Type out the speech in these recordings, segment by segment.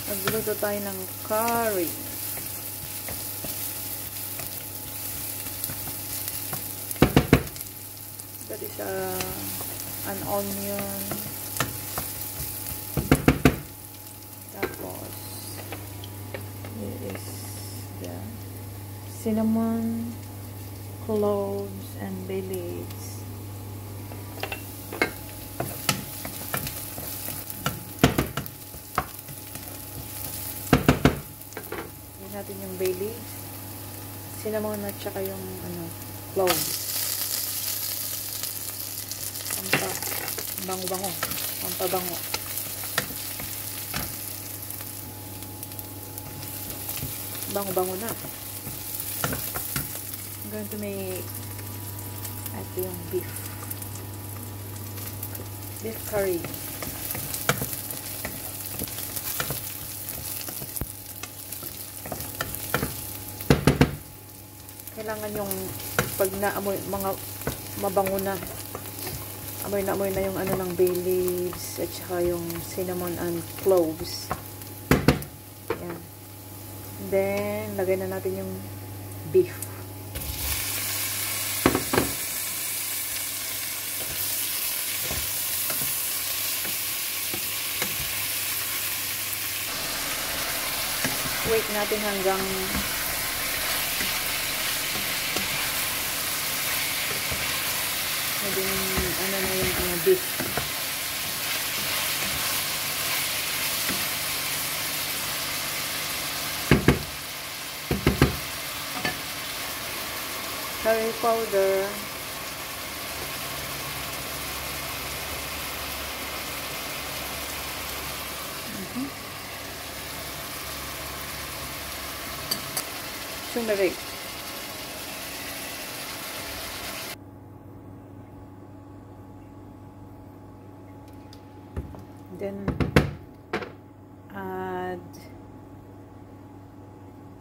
Magluto tayo ng curry. That is an onion. Tapos, here is the cinnamon, cloves, and bay leaves. Yan natin yung bay leaves, cinnamon at saka yung cloves. Bango-bango. Pampabango. Bango-bango na. I'm going to make ito yung beef curry. Kailangan yung pag naamoy, mga mabango na, amoy na yung ng bay leaves at saka yung cinnamon and cloves. Yan. Then, lagay na natin yung beef. Wait natin hanggang na yung beef. Curry powder. Turmeric. Then add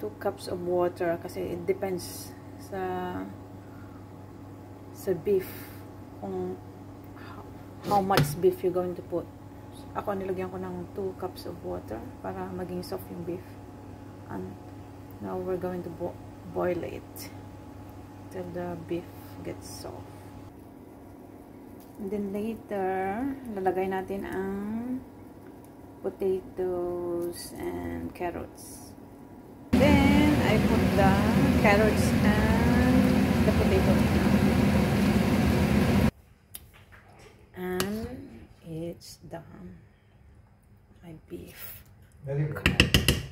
2 cups of water kasi it depends sa beef kung how much beef you're going to put. Ako nilagyan ko ng 2 cups of water para maging soft yung beef. And now we're going to boil it till the beef gets soft. And then later, lalagay natin ang potatoes and carrots. Then, I put the carrots and the potato. And it's done. My beef. Very good.